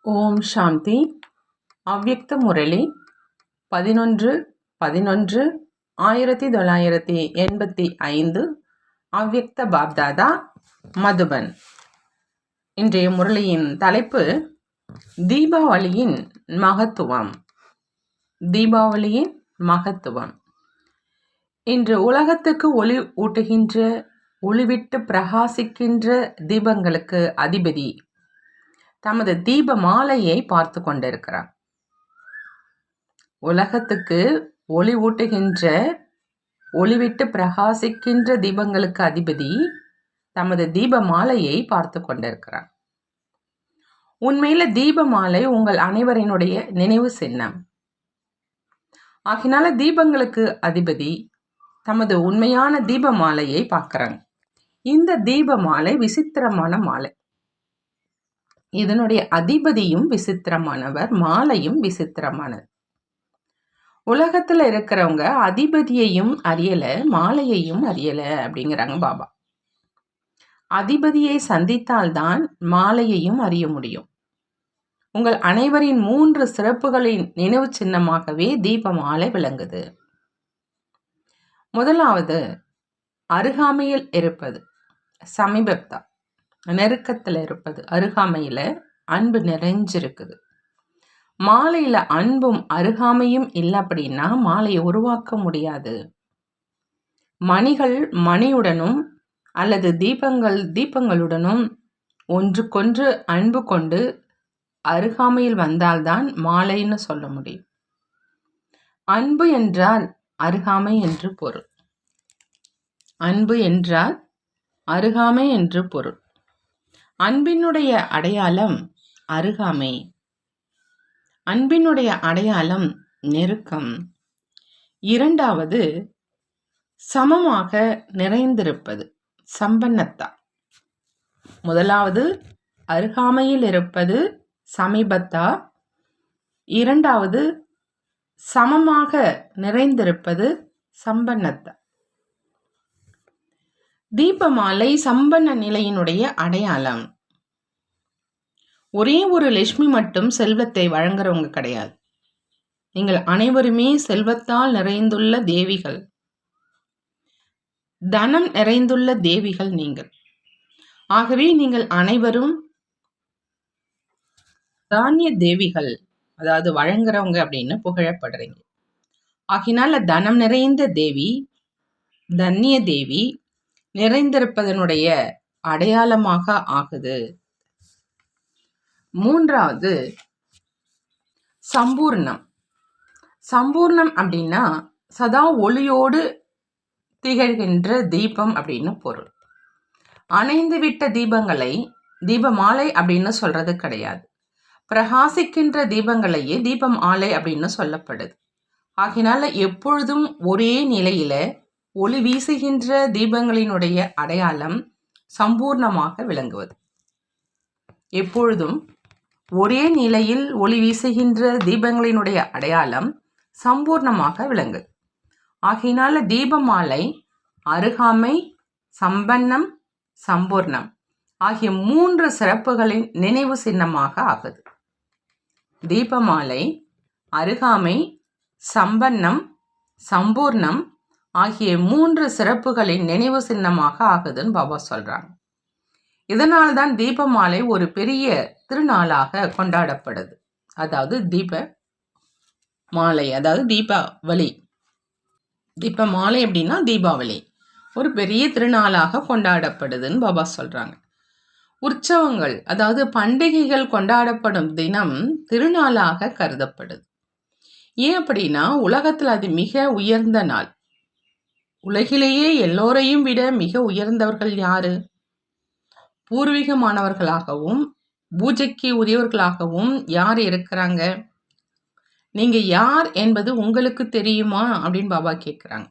ஓம் சாந்தி. அவ்யக்த முரளி 11/11/1985 அவ்யக்த பாப்தாதா மதுபன். இன்றைய முரளியின் தலைப்பு தீபாவளியின் மகத்துவம். தீபாவளியின் மகத்துவம். இன்று உலகத்துக்கு ஒளி ஊட்டுகின்ற, ஒளிவிட்டு பிரகாசிக்கின்ற தீபங்களுக்கு அதிபதி தமது தீப மாலையை பார்த்து கொண்டிருக்கிறார். உலகத்துக்கு ஒளி ஊட்டுகின்ற, ஒளிவிட்டு பிரகாசிக்கின்ற தீபங்களுக்கு அதிபதி தமது தீப மாலையை பார்த்து கொண்டிருக்கிறார். உண்மையில தீப மாலை உங்கள் அனைவரினுடைய நினைவு சின்னம். ஆகினால தீபங்களுக்கு அதிபதி தமது உண்மையான தீப மாலையை பார்க்கிறாங்க. இந்த தீப மாலை விசித்திரமான மாலை. இதனுடைய அதிபதியும் விசித்திரமானவர், மாலையும் விசித்திரமானது. உலகத்துல இருக்கிறவங்க அதிபதியையும் அறியல, மாலையையும் அறியல அப்படிங்கிறாங்க பாபா. அதிபதியை சந்தித்தால்தான் மாலையையும் அறிய முடியும். உங்கள் அனைவரின் 3 சிறப்புகளின் நினைவு சின்னமாகவே தீப மாலை விளங்குது. முதலாவது, அருகாமையில் இருப்பது, சமீபத்தா, நெருக்கத்தில் இருப்பது, அருகாமையில் அன்பு நிறைஞ்சிருக்குது. மாலையில் அன்பும் அருகாமையும் இல்லை அப்படின்னா மாலையை உருவாக்க முடியாது. மணிகள் மணியுடனும் அல்லது தீபங்களுடனும் ஒன்றுக்கொன்று அன்பு கொண்டு அருகாமையில் வந்தால்தான் மாலைன்னு சொல்ல முடியும். அன்பு என்றால் அருகாமை என்று பொருள். அன்பு என்றால் அருகாமை என்று பொருள். அன்பினுடைய அடையாளம் அருகாமை. அன்பினுடைய அடையாளம் நெருக்கம். இரண்டாவது, சமமாக நிறைந்திருப்பது, சம்பன்னத்தா. முதலாவது அருகாமையில் இருப்பது சமீபத்தா. இரண்டாவது சமமாக நிறைந்திருப்பது சம்பன்னத்தா. தீபமாலை சம்பன்ன நிலையினுடைய அடையாளம். ஒரே ஒரு லட்சுமி மட்டும் செல்வத்தை வழங்குறவங்க கிடையாது. நீங்கள் அனைவருமே செல்வத்தால் நிறைந்துள்ள தேவிகள், தனம் நிறைந்துள்ள தேவிகள் நீங்கள். ஆகவே நீங்கள் அனைவரும் தானிய தேவிகள், அதாவது வழங்குறவங்க அப்படின்னு புகழப்படுறீங்க. ஆகினால தனம் நிறைந்த தேவி, தன்னிய தேவி நிறைந்திருப்பதனுடைய அடையாளமாக ஆகுது. மூன்றாவது, சம்பூர்ணம். சம்பூர்ணம் அப்படின்னா சதா ஒளியோடு திகழ்கின்ற தீபம் அப்படின்னு பொருள். அணைந்து விட்ட தீபங்களை தீபமாலை அப்படின்னு சொல்றது கிடையாது. பிரகாசிக்கின்ற தீபங்களையே தீபம் ஆலை அப்படின்னு சொல்லப்படுது. ஆகினால எப்பொழுதும் ஒரே நிலையில ஒளி வீசுகின்ற தீபங்களினுடைய அடையாளம் சம்பூர்ணமாக விளங்குவது. எப்பொழுதும் ஒரே நிலையில் ஒளி வீசுகின்ற தீபங்களினுடைய அடையாளம் சம்பூர்ணமாக விளங்குது. ஆகினால தீபமாலை அருகாமை, சம்பன்னம், சம்பூர்ணம் ஆகிய 3 சிறப்புகளின் நினைவு சின்னமாக ஆகுது. தீபமாலை அருகாமை, சம்பன்னம், சம்பூர்ணம் ஆகிய 3 சிறப்புகளின் நினைவு சின்னமாக ஆகுதுன்னு பாபா சொல்றாங்க. இதனால்தான் தீபமாலை ஒரு பெரிய திருநாளாக கொண்டாடப்படுது. அதாவது தீப மாலை, அதாவது தீபாவளி. தீப மாலை அப்படின்னா தீபாவளி ஒரு பெரிய திருநாளாக கொண்டாடப்படுதுன்னு பாபா சொல்றாங்க. உற்சவங்கள், அதாவது பண்டிகைகள் கொண்டாடப்படும் தினம் திருநாளாக கருதப்படுது. ஏன் அப்படின்னா உலகத்தில் அது மிக உயர்ந்த நாள். உலகிலேயே எல்லோரையும் விட மிக உயர்ந்தவர்கள் யாரு? பூர்வீகமானவர்களாகவும் பூஜைக்கு உரியவர்களாகவும் யார் இருக்கிறாங்க? நீங்க யார் என்பது உங்களுக்கு தெரியுமா அப்படின்னு பாபா கேட்குறாங்க.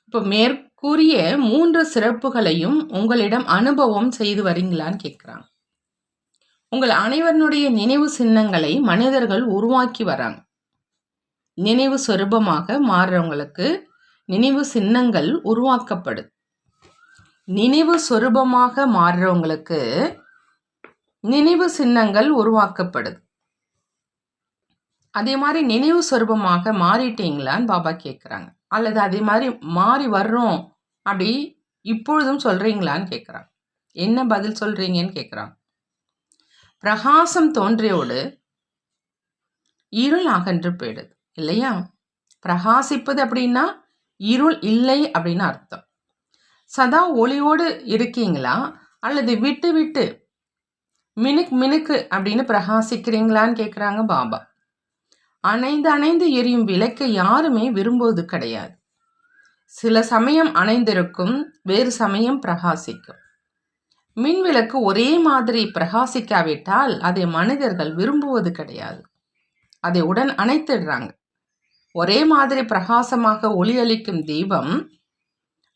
இப்போ மேற்கூறிய 3 சிறப்புகளையும் உங்களிடம் அனுபவம் செய்து வரீங்களான்னு கேட்குறாங்க. உங்கள் அனைவருடைய நினைவு சின்னங்களை மனிதர்கள் உருவாக்கி வராங்க. நினைவு சொரூபமாக மாறுறவங்களுக்கு நினைவு சின்னங்கள் உருவாக்கப்படுது. நினைவு சொரூபமாக மாறுறவங்களுக்கு நினைவு சின்னங்கள் உருவாக்கப்படுது. அதே மாதிரி நினைவு சொரூபமாக மாறிட்டீங்களான்னு பாபா கேட்குறாங்க. அல்லது அதே மாதிரி மாறி வர்றோம் அப்படி இப்பொழுதும் சொல்றீங்களான்னு கேட்குறாங்க. என்ன பதில் சொல்றீங்கன்னு கேட்குறாங்க. பிரகாசம் தோன்றியோடு இருள் அகன்று போயிடுது இல்லையா? பிரகாசிப்பது அப்படின்னா இருள் இல்லை அப்படின்னு அர்த்தம். சதா ஒளியோடு இருக்கீங்களா அல்லது விட்டு விட்டு மினுக்கு மினுக்கு அப்படின்னு பிரகாசிக்கிறீங்களான்னு கேட்குறாங்க பாபா. அணைந்து அணைந்து எரியும் விளக்கை யாருமே விரும்புவது கிடையாது. சில சமயம் அணைந்திருக்கும், வேறு சமயம் பிரகாசிக்கும். மின் விளக்கு ஒரே மாதிரி பிரகாசிக்காவிட்டால் அதை மனிதர்கள் விரும்புவது கிடையாது. அதை உடன் அணைத்திடுறாங்க. ஒரே மாதிரி பிரகாசமாக ஒளியளிக்கும் தீபம்,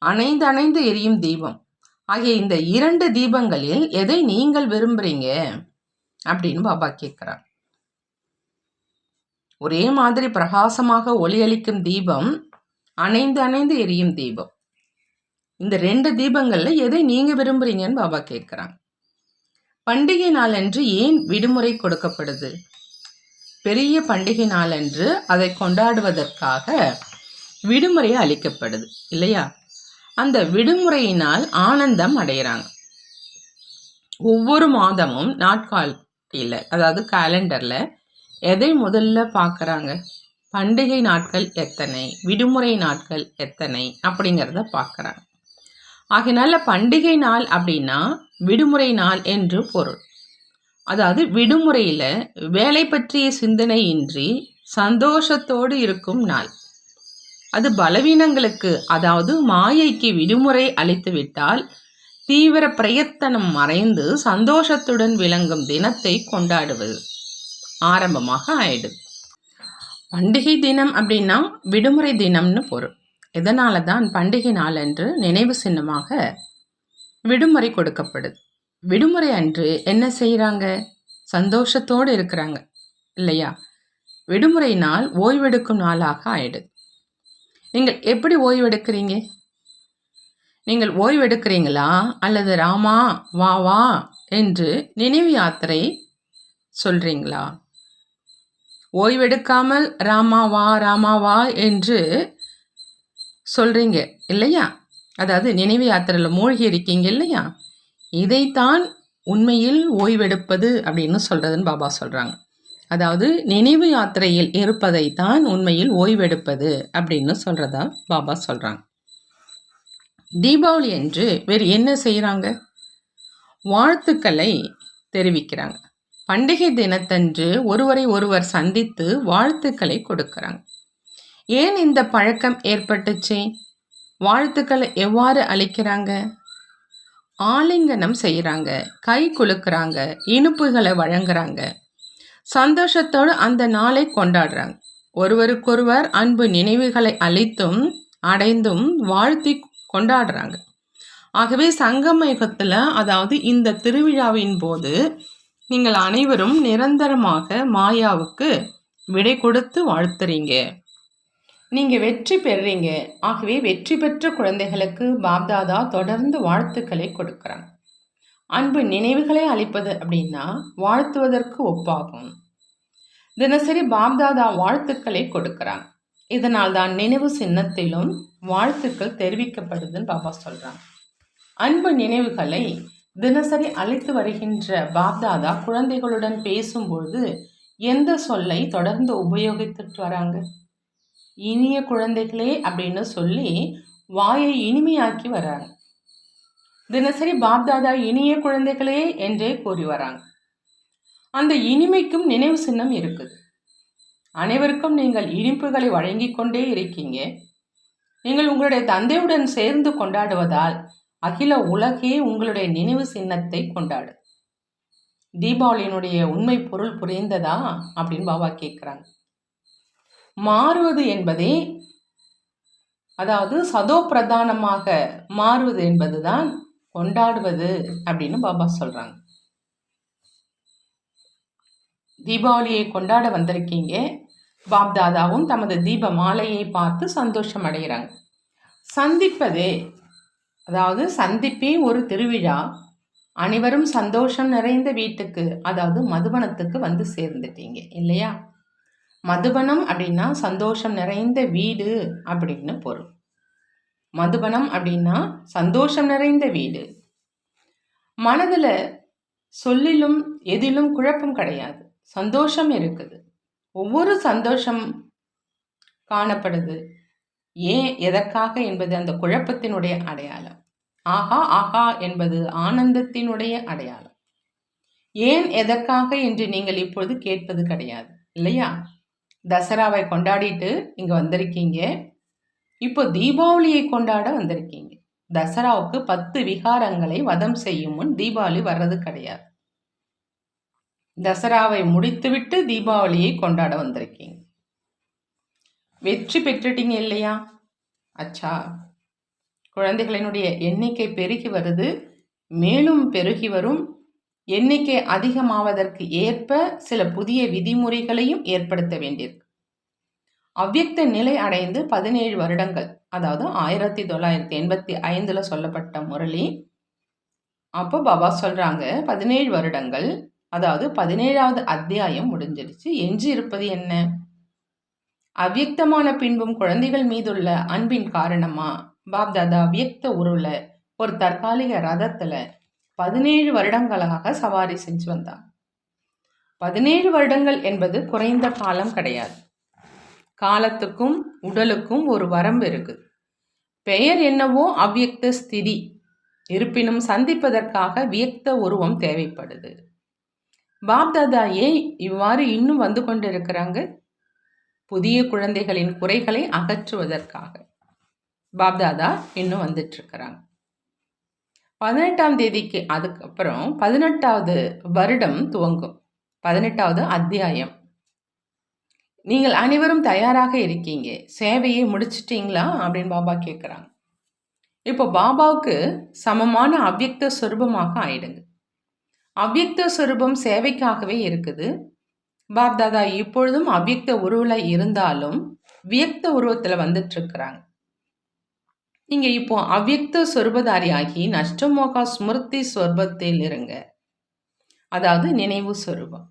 அணைந்து அணைந்து எரியும் தீபம் ஆகிய இந்த 2 தீபங்களில் எதை நீங்கள் விரும்புறீங்க அப்படின்னு பாபா கேட்கிறார். ஒரே மாதிரி பிரகாசமாக ஒளியளிக்கும் தீபம், அணைந்து அணைந்து எரியும் தீபம், இந்த 2 தீபங்கள்ல எதை நீங்க விரும்புறீங்கன்னு பாபா கேட்கிறாங்க. பண்டிகை நாளன்று ஏன் விடுமுறை கொடுக்கப்படுது? பெரிய பண்டிகை நாளன்று அதை கொண்டாடுவதற்காக விடுமுறை அளிக்கப்படுது இல்லையா? அந்த விடுமுறையினால் ஆனந்தம் அடைகிறாங்க. ஒவ்வொரு மாதமும் நாட்காட்டியில், அதாவது கேலண்டர்ல எதை முதல்ல பார்க்குறாங்க? பண்டிகை நாட்கள் எத்தனை, விடுமுறை நாட்கள் எத்தனை அப்படிங்கிறத பார்க்குறாங்க. ஆகையினால பண்டிகை நாள் அப்படின்னா விடுமுறை நாள் என்று பொருள். அதாவது விடுமுறையில் வேலை பற்றிய சிந்தனை இன்றி சந்தோஷத்தோடு இருக்கும் நாள். அது பலவீனங்களுக்கு, அதாவது மாயைக்கு விடுமுறை அளித்துவிட்டால் தீவிர பிரயத்தனம் மறைந்து சந்தோஷத்துடன் விளங்கும் தினத்தை கொண்டாடுவது ஆரம்பமாக ஆயிடுது. பண்டிகை தினம் அப்படின்னா விடுமுறை தினம்னு பொருள். இதனால தான் பண்டிகை நாளன்று நினைவு சின்னமாக விடுமுறை கொடுக்கப்படுது. விடுமுறை அன்று என்ன செய்கிறாங்க? சந்தோஷத்தோடு இருக்கிறாங்க இல்லையா? விடுமுறை நாள் ஓய்வெடுக்கும் நாளாக ஆயிடுது. நீங்கள் எப்படி ஓய்வெடுக்கிறீங்க? நீங்கள் ஓய்வெடுக்கிறீங்களா அல்லது ராமா வா வா என்று நினைவு யாத்திரை சொல்றீங்களா? ஓய்வெடுக்காமல் ராமா வா என்று சொல்றீங்க இல்லையா? அதாவது நினைவு யாத்திரையில் மூழ்கி இருக்கீங்க இல்லையா? இதைத்தான் உண்மையில் ஓய்வெடுப்பது அப்படின்னு சொல்றதுன்னு பாபா சொல்றாங்க. அதாவது நினைவு யாத்திரையில் இருப்பதைத்தான் உண்மையில் ஓய்வெடுப்பது அப்படின்னு சொல்றதா பாபா சொல்றாங்க. தீபாவளி அன்று வேறு என்ன செய்கிறாங்க? வாழ்த்துக்களை தெரிவிக்கிறாங்க. பண்டிகை தினத்தன்று ஒருவரை ஒருவர் சந்தித்து வாழ்த்துக்களை கொடுக்கிறாங்க. ஏன் இந்த பழக்கம் ஏற்பட்டுச்சு? வாழ்த்துக்களை எவ்வாறு அளிக்கிறாங்க? ஆலிங்கனம் செய்கிறாங்க, கை குலுக்குறாங்க, இனிப்புகளை வழங்குறாங்க, சந்தோஷத்தோடு அந்த நாளை கொண்டாடுறாங்க. ஒருவருக்கொருவர் அன்பு நினைவுகளை அளித்தும் அடைந்தும் வாழ்த்தி கொண்டாடுறாங்க. ஆகவே சங்கம யுகத்தில், அதாவது இந்த திருவிழாவின் போது நீங்கள் அனைவரும் நிரந்தரமாக மாயாவுக்கு விடை கொடுத்து வாழ்த்துறீங்க. நீங்கள் வெற்றி பெறுறீங்க. ஆகவே வெற்றி பெற்ற குழந்தைகளுக்கு பாப்தாதா தொடர்ந்து வாழ்த்துக்களை கொடுக்குறாங்க. அன்பு நினைவுகளை அளிப்பது அப்படின்னா வாழ்த்துவதற்கு ஒப்பாகும். தினசரி பாப்தாதா வாழ்த்துக்களை கொடுக்குறாங்க. இதனால் தான் நினைவு சின்னத்திலும் வாழ்த்துக்கள் தெரிவிக்கப்படுதுன்னு பாபா சொல்கிறாங்க. அன்பு நினைவுகளை தினசரி அழைத்து வருகின்ற பாப்தாதா குழந்தைகளுடன் பேசும்பொழுது எந்த சொல்லை தொடர்ந்து உபயோகித்துட்டு வராங்க? இனிய குழந்தைகளே அப்படின்னு சொல்லி வாயை இனிமையாக்கி வராங்க. தினசரி பாப்தாதா இனிய குழந்தைகளே என்றே கூறி வராங்க. அந்த இனிமைக்கும் நினைவு சின்னம் இருக்குது. அனைவருக்கும் நீங்கள் இனிப்புகளை வழங்கி கொண்டே இருக்கீங்க. நீங்கள் உங்களுடைய தந்தையுடன் சேர்ந்து கொண்டாடுவதால் அகில உலகே உங்களுடைய நினைவு சின்னத்தை கொண்டாடு. தீபாவளியினுடைய உண்மை பொருள் புரிந்ததா அப்படின்னு பாபா கேட்குறாங்க. மாறுவது என்பதே, அதாவது சதோ பிரதானமாக மாறுவது என்பதுதான் கொண்டாடுவது அப்படின்னு பாபா சொல்றாங்க. தீபாவளியை கொண்டாட வந்திருக்கீங்க. பாப்தாதாவும் தமது தீப மாலையை பார்த்து சந்தோஷம் அடைகிறாங்க. சந்திப்பதே, அதாவது சந்திப்பே ஒரு திருவிழா. அனைவரும் சந்தோஷம் நிறைந்த வீட்டுக்கு, அதாவது மதுவனத்துக்கு வந்து சேர்ந்துட்டீங்க இல்லையா? மதுவனம் அப்படின்னா சந்தோஷம் நிறைந்த வீடு அப்படின்னு பொருள். மதுவனம் அப்படின்னா சந்தோஷம் நிறைந்த வீடு. மனதில் சொல்லிலும் எதிலும் குழப்பம் கிடையாது, சந்தோஷம் இருக்குது. ஒவ்வொரு சந்தோஷம் காணப்படுது. ஏன், எதற்காக என்பது அந்த குழப்பத்தினுடைய அடையாளம். ஆஹா ஆஹா என்பது ஆனந்தத்தினுடைய அடையாளம். ஏன், எதற்காக என்று நீங்கள் இப்பொழுது கேட்பது கிடையாது இல்லையா? தசராவை கொண்டாடிட்டு இங்க வந்திருக்கீங்க. இப்போ தீபாவளியை கொண்டாட வந்திருக்கீங்க. தசராவுக்கு 10 விகாரங்களை வதம் செய்யும் முன் தீபாவளி வர்றது கிடையாது. தசராவை முடித்துவிட்டு தீபாவளியை கொண்டாட வந்திருக்கீங்க. வெற்றி பெற்றுட்டீங்க இல்லையா? அச்சா, குழந்தைகளினுடைய எண்ணிக்கை பெருகி வருது, மேலும் பெருகி வரும். எண்ணிக்கை அதிகமாவதற்கு ஏற்ப சில புதிய விதிமுறைகளையும் ஏற்படுத்த வேண்டியிருக்கு. அவ்வியக்த நிலை அடைந்து 17 வருடங்கள், அதாவது 1985 சொல்லப்பட்ட முரளி. அப்போ பாபா சொல்றாங்க 17 வருடங்கள், அதாவது 17வது அத்தியாயம் முடிஞ்சிடுச்சு. எஞ்சி இருப்பது என்ன? அவ்வியக்தமான பின்பும் குழந்தைகள் மீதுள்ள அன்பின் காரணமா பாப்தாதா அவ்வியக்த உருள ஒரு தற்காலிக ரதத்துல 17 வருடங்களாக சவாரி செஞ்சு வந்தார். 17 வருடங்கள் என்பது குறைந்த காலம் கிடையாது. காலத்துக்கும் உடலுக்கும் ஒரு வரம்பு இருக்குது. பெயர் என்னவோ அவ்வியக்த ஸ்திதி, இருப்பினும் சந்திப்பதற்காக வியக்த உருவம் தேவைப்படுது. பாப்தாதா ஏன் இவ்வாறு இன்னும் வந்து கொண்டிருக்கிறாங்க? புதிய குழந்தைகளின் குறைகளை அகற்றுவதற்காக பாப்தாதா இன்னும் வந்துட்டு இருக்கிறாங்க. 18ஆம் தேதிக்கு அதுக்கப்புறம் 18வது வருடம் துவங்கும், 18வது அத்தியாயம். நீங்கள் அனைவரும் தயாராக இருக்கீங்க, சேவையை முடிச்சிட்டீங்களா அப்படின்னு பாபா கேட்குறாங்க. இப்போ பாபாவுக்கு சமமான அவ்வியக்த சொரூபமாக ஆயிடுங்க. அவ்வியக்த சொரூபம் சேவைக்காகவே இருக்குது. பாப்தாதா இப்பொழுதும் அவ்வியக்த உருவில் இருந்தாலும் வியக்த உருவத்தில் வந்துட்டு இருக்கிறாங்க. நீங்க இப்போ அவ்வியக்த சொரூபதாரியாகி நஷ்டமோகா ஸ்மிருதி சொரூபத்தில் இருங்க, அதாவது நினைவு சொரூபம்.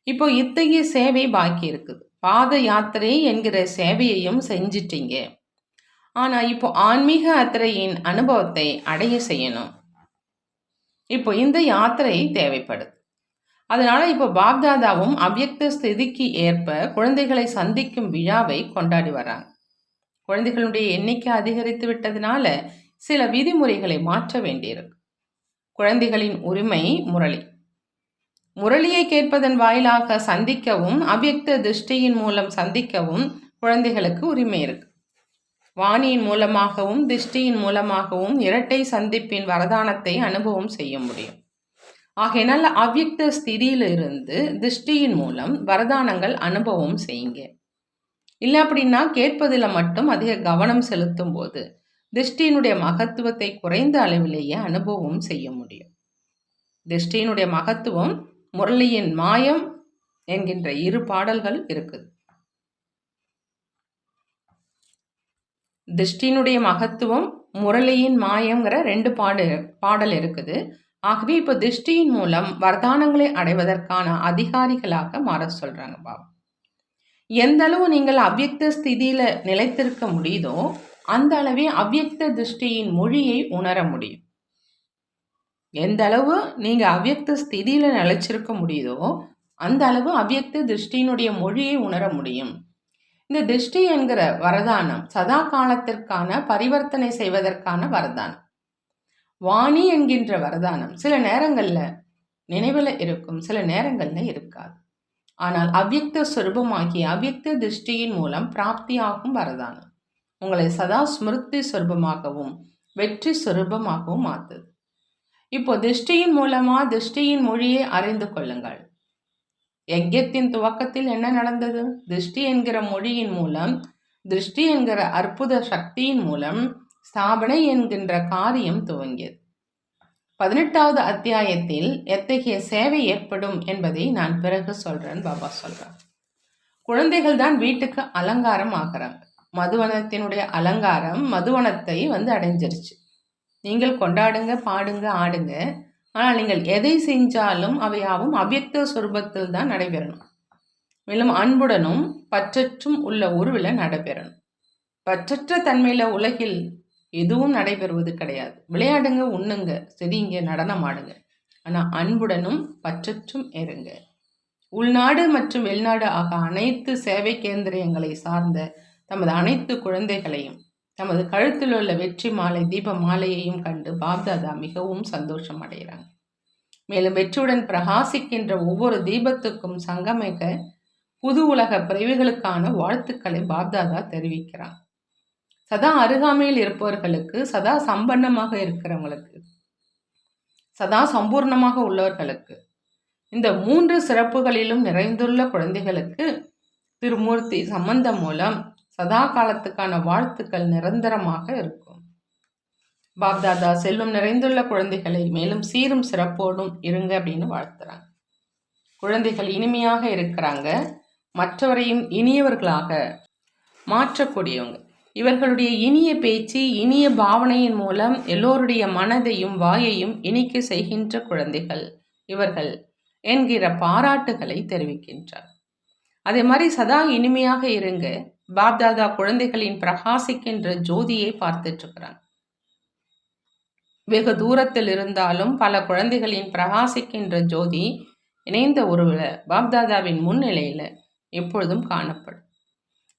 இப்போ இத்தகைய சேவை பாக்கி இருக்குது. பாத யாத்திரை என்கிற சேவையையும் செஞ்சிட்டீங்க. ஆனா இப்போ ஆன்மீக யாத்திரையின் அனுபவத்தை அடைய செய்யணும். இப்போ இந்த யாத்திரை தேவைப்படுது. அதனால இப்போ பாப்தாதாவும் அவ்வியக்த ஸ்திதிக்கு ஏற்ப குழந்தைகளை சந்திக்கும் விழாவை கொண்டாடி வராங்க. குழந்தைகளுடைய எண்ணிக்கை அதிகரித்து விட்டதுனால சில விதிமுறைகளை மாற்ற வேண்டியிருக்கு. குழந்தைகளின் உரிமை முரளி. முரளியை கேட்பதன் வாயிலாக சந்திக்கவும் அவ்வியக்த திருஷ்டியின் மூலம் சந்திக்கவும் குழந்தைகளுக்கு உரிமை இருக்கு. வாணியின் மூலமாகவும் திருஷ்டியின் மூலமாகவும் இரட்டை சந்திப்பின் வரதானத்தை அனுபவம் செய்ய முடியும். ஆகையினால் அவ்வியக்த ஸ்திதியிலிருந்து திருஷ்டியின் மூலம் வரதானங்கள் அனுபவம் செய்யுங்க. இல்லை அப்படின்னா கேட்பதில் மட்டும் அதிக கவனம் செலுத்தும் போது திருஷ்டியினுடைய மகத்துவத்தை குறைந்த அளவிலேயே அனுபவம் செய்ய முடியும். திருஷ்டியினுடைய மகத்துவம், முரளியின் மாயம் என்கின்ற 2 பாடல்கள் இருக்குது. திருஷ்டியினுடைய மகத்துவம், முரளியின் மாயங்கிற 2 பாடல் இருக்குது. ஆகவே இப்போ திருஷ்டியின் மூலம் வரதானங்களை அடைவதற்கான அதிகாரிகளாக மாற சொல்றாங்க பாபா. எந்த அளவு நீங்கள் அவ்வியக்த ஸ்திதியில நிலைத்திருக்க முடியுதோ அந்த அளவே அவ்வியக்த திருஷ்டியின் மொழியை உணர முடியும். எந்த அளவு நீங்க அவ்வியக்த ஸ்திதியில நிலைச்சிருக்க முடியுதோ அந்த அளவு அவ்வியக்த திருஷ்டியினுடைய மொழியை உணர முடியும். இந்த திருஷ்டி என்கிற வரதானம் சதா காலத்திற்கான பரிவர்த்தனை செய்வதற்கான வரதானம். வாணி என்கின்ற வரதானம் சில நேரங்கள்ல நினைவில் இருக்கும், சில கண்கள்ல இருக்காது. ஆனால் அவ்வியக்த சொரூபமாகிய அவ்வியக்த திருஷ்டியின் மூலம் பிராப்தியாகும் வரதானம் உங்களை சதா ஸ்மிருதி சொரூபமாகவும் வெற்றி சொரூபமாகவும் மாற்றுது. இப்போ திருஷ்டியின் மூலமா திருஷ்டியின் மொழியை அறிந்து கொள்ளுங்கள். யஜ்யத்தின் துவக்கத்தில் என்ன நடந்தது? திருஷ்டி என்கிற மொழியின் மூலம், திருஷ்டி என்கிற அற்புத சக்தியின் மூலம் ஸ்தாபனை என்கின்ற காரியம் துவங்கியது. 18வது அத்தியாயத்தில் எத்தகைய சேவை ஏற்படும் என்பதை நான் பிறகு சொல்றேன் பாபா சொல்றார். குழந்தைகள் தான் வீட்டுக்கு அலங்காரம் ஆகிறாங்க. மதுவனத்தினுடைய அலங்காரம் மதுவனத்தை வந்து அடைஞ்சிருச்சு. நீங்கள் கொண்டாடுங்க, பாடுங்க, ஆடுங்க. ஆனால் நீங்கள் எதை செஞ்சாலும் அவையாவும் அவ்யக்த சொரூபத்தில் தான் நடைபெறணும். மேலும் அன்புடனும் பற்றற்றும் உள்ள உருவில் நடைபெறணும். பற்றற்ற தன்மையில உலகில் எதுவும் நடைபெறுவது கிடையாது. விளையாடுங்க, உண்ணுங்க, சிரிங்க, நடனம் ஆடுங்க. ஆனால் அன்புடனும் பற்றற்றும் இருங்க. உள்நாடு மற்றும் வெளிநாடு ஆக அனைத்து சேவை கேந்திரங்களை சார்ந்த தமது அனைத்து குழந்தைகளையும் தமது கழுத்தில் உள்ள வெற்றி மாலை தீப மாலையையும் கண்டு பாப்தாதா மிகவும் சந்தோஷம் அடைகிறாங்க. மேலும் வெற்றியுடன் பிரகாசிக்கின்ற ஒவ்வொரு தீபத்துக்கும் சங்கமிக்க புது உலக பிறவிகளுக்கான வாழ்த்துக்களை பாப்தாதா தெரிவிக்கிறாங்க. சதா அருகாமையில் இருப்பவர்களுக்கு, சதா சம்பன்னமாக இருக்கிறவங்களுக்கு, சதா சம்பூர்ணமாக உள்ளவர்களுக்கு, இந்த 3 சிறப்புகளிலும் நிறைந்துள்ள குழந்தைகளுக்கு திருமூர்த்தி சம்பந்தம் மூலம் சதா காலத்துக்கான வாழ்த்துக்கள் நிரந்தரமாக இருக்கும். பாப்தாதா செல்வம் நிறைந்துள்ள குழந்தைகளை மேலும் சீரும் சிறப்போடும் இருங்க அப்படின்னு வாழ்த்துறாங்க. குழந்தைகள் இனிமையாக இருக்கிறாங்க, மற்றவரையும் இனியவர்களாக மாற்றக்கூடியவங்க. இவர்களுடைய இனிய பேச்சு, இனிய பாவனையின் மூலம் எல்லோருடைய மனதையும் வாயையும் இனிக்க செய்கின்ற குழந்தைகள் இவர்கள் என்கிற பாராட்டுகளை தெரிவிக்கின்றார். அதே மாதிரி சதா இனிமையாக இருங்க. பாப்தாதா குழந்தைகளின் பிரகாசிக்கின்ற ஜோதியை பார்த்துட்டு இருக்கிறாங்க. வெகு தூரத்தில் இருந்தாலும் பல குழந்தைகளின் பிரகாசிக்கின்ற ஜோதி இணைந்த உருவில் பாப்தாதாவின் முன்னிலையில் எப்பொழுதும் காணப்படும்.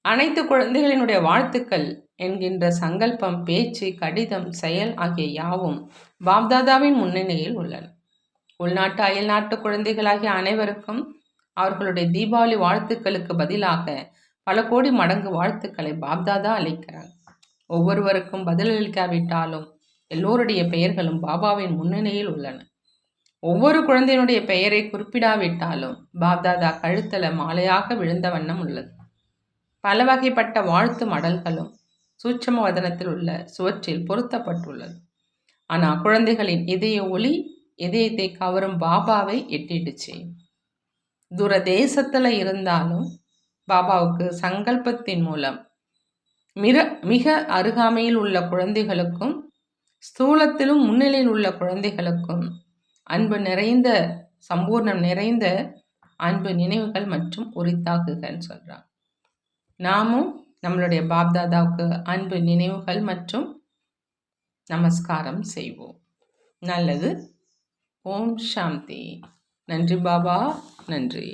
அனைத்து குழந்தைகளினுடைய வாழ்த்துக்கள் என்கின்ற சங்கல்பம், பேச்சு, கடிதம், செயல் ஆகிய யாவும் பாப்தாதாவின் முன்னிலையில் உள்ளன. உள்நாட்டு அயல்நாட்டு குழந்தைகளாகிய அனைவருக்கும் அவர்களுடைய தீபாவளி வாழ்த்துக்களுக்கு பதிலாக பல கோடி மடங்கு வாழ்த்துக்களை பாப்தாதா அளிக்கிறாங்க. ஒவ்வொருவருக்கும் பதிலளிக்காவிட்டாலும் எல்லோருடைய பெயர்களும் பாபாவின் முன்னிலையில் உள்ளன. ஒவ்வொரு குழந்தையினுடைய பெயரை குறிப்பிடாவிட்டாலும் பாப்தாதா கழுத்தல மாலையாக விழுந்த வண்ணம் உள்ளது. பல வகைப்பட்ட வாழ்த்து மடல்களும் சூட்சம வதனத்தில் உள்ள சுவற்றில் பொருத்தப்பட்டுள்ளது. ஆனால் குழந்தைகளின் இதய ஒளி இதயத்தை கவரும் பாபாவை எட்டிடுச்சு. தூர தேசத்துல இருந்தாலும் பாபாவுக்கு சங்கல்பத்தின் மூலம் மிக அருகாமையில் உள்ள குழந்தைகளுக்கும் ஸ்தூலத்திலும் முன்னிலையில் உள்ள குழந்தைகளுக்கும் அன்பு நிறைந்த, சம்பூர்ணம் நிறைந்த அன்பு நினைவுகள் மற்றும் உரித்தாக்குகள்னு சொல்றாங்க. நாமும் நம்மளுடைய பாப்தாதாவுக்கு அன்பு நினைவுகள் மற்றும் நமஸ்காரம் செய்வோம். நல்லது. ஓம் சாந்தி. நன்றி பாபா, நன்றி.